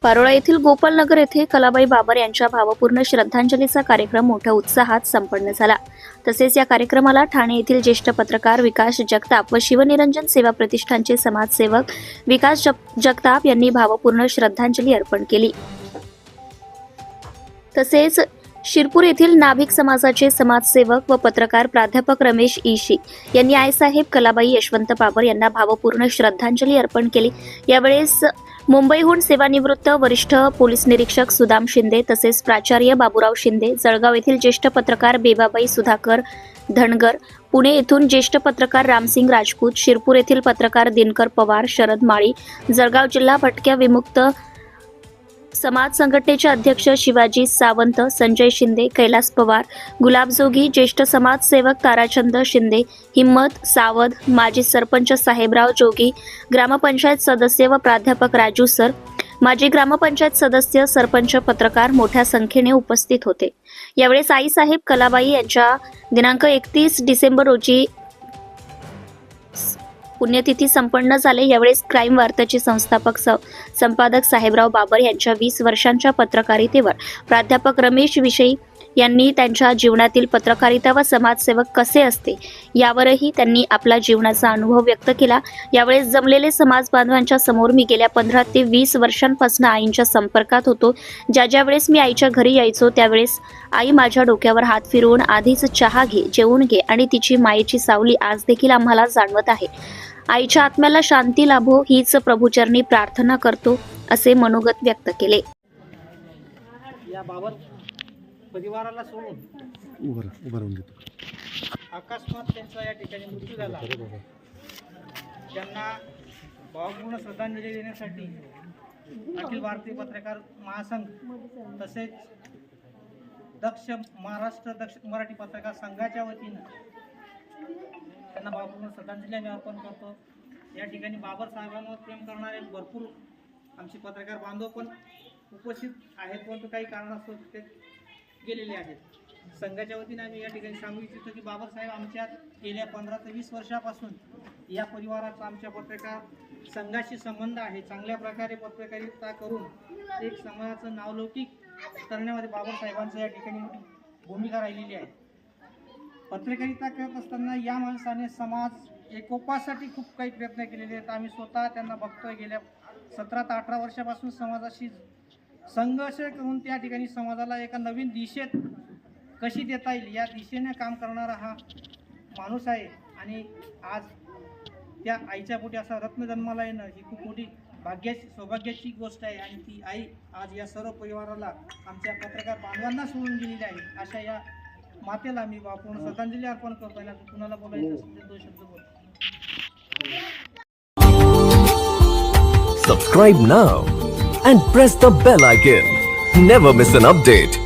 पारोळा येथील गोपालनगर येथे कलाबाई बाबर यांच्या भावपूर्ण श्रद्धांजलीचा कार्यक्रम मोठ्या उत्साहात संपन्न झाला। तसेच या कार्यक्रमाला ठाणे येथील ज्येष्ठ पत्रकार विकास जगताप व शिवनिरंजन सेवा प्रतिष्ठानचे समाजसेवक विकास जगताप यांनी भावपूर्ण श्रद्धांजली अर्पण केली। तसेच शिरपूर येथील नाभिक समाजाचे समाजसेवक व पत्रकार प्राध्यापक रमेश ईशी यांनी आईसाहेब कलाबाई यशवंत बाबर यांना भावपूर्ण श्रद्धांजली अर्पण केली। यावेळेस मुंबईहून सेवानिवृत्त वरिष्ठ पोलीस निरीक्षक सुदाम शिंदे तसेच प्राचार्य बाबूराव शिंदे, जळगाव येथील ज्येष्ठ पत्रकार बेबाबाई सुधाकर धनगर, पुणे येथून ज्येष्ठ पत्रकार रामसिंग राजपूत, शिरपूर येथील पत्रकार दिनकर पवार, शरद माळी, जळगाव जिल्हा भटक्या विमुक्त समाज संघटनेचे अध्यक्ष शिवाजी सावंत, संजय शिंदे, कैलास पवार, गुलाब जोगी, ज्येष्ठ समाजसेवक ताराचंद शिंदे, हिम्मत सावध, माजी सरपंच साहेबराव जोगी, ग्रामपंचायत सदस्य व प्राध्यापक राजू सर, माजी ग्रामपंचायत सदस्य, सरपंच, पत्रकार मोठ्या संख्येने उपस्थित होते। यावेळी आईसाहेब कलाबाई यांच्या दिनांक 31 डिसेंबर रोजी पुण्यतिथी संपन्न झाले। यावेळी क्राईम वार्ताचे संस्थापक संपादक साहेबराव बाबर यांच्या 20 वर्षांच्या पत्रकारितेवर प्राध्यापक रमेश विषयी यांनी त्यांच्या जीवनातील पत्रकारिता व समाजसेवक कसे असते यावरही त्यांनी आपला जीवनाचा अनुभव व्यक्त केला। यावेळी जमलेले समाज बांधवांच्या समोर मी गेल्या 15 ते 20 वर्षांपासून आईंच्या संपर्कात होतो। ज्या वेळेस मी आईच्या घरी यायचो त्यावेळेस आई माझ्या डोक्यावर हात फिरवून आधीच चहा घे, जेवून घे आणि तिची मायेची सावली आज देखील आम्हाला जाणवत आहे। आईच्या आत्म्याला शांती लाभो हीच प्रभूचरणी प्रार्थना करतो असे मनोगत व्यक्त केले। याबाबत परिवाराला सोडून उभारून देतो अकस्मात त्यांचा या ठिकाणी मृत्यू झाला। त्यांना भावपूर्ण श्रद्धांजली देण्यासाठी अखिल भारतीय पत्रकार महासंघ तसेच महाराष्ट्र दक्ष मराठी पत्रकार संघाच्या वतीनं त्यांना भावपूर्ण श्रद्धांजली आम्ही अर्पण करतो। या ठिकाणी बाबर साहेबांवर प्रेम करणारे भरपूर आमचे पत्रकार बांधव पण उपस्थित आहेत, परंतु काही कारणास्तव ते गेलेले आहेत। संघाच्या वतीने आम्ही या ठिकाणी सांगू इच्छितो की बाबर साहेब आमच्या गेल्या 15 ते 20 वर्षापासून या परिवाराचा आमच्या पत्रकार संघाशी संबंध आहे। चांगल्या प्रकारे पत्रकारिता करून एक समाजाचं नावलौकिक करण्यामध्ये बाबर साहेबांचं या ठिकाणी मोठी भूमिका राहिलेली आहे। पत्रकारिता करत असताना या माणसाने समाज एकोपासाठी खूप काही प्रयत्न केलेले आहेत। आम्ही स्वतः त्यांना बघतोय, गेल्या 17 ते 18 वर्षापासून समाजाशी संघर्ष करून त्या ठिकाणी समाजाला एका नवीन दिशेत कशी देता येईल या दिशेने काम करणारा हा माणूस आहे। आणि आज त्या आईच्या पोटी असा रत्न जन्माला येणं ही खूप मोठी सौभाग्याची गोष्ट आहे। आणि ती आई आज या सर्व परिवाराला आमच्या पत्रकार बांधवांना सोडून गेलेली आहे। अशा या मातेला मी पूर्ण श्रद्धांजली अर्पण करतो आणि कुणाला बोलायचं असेल तर 2 शब्द बोल। Subscribe now and press the bell icon. Never miss an update.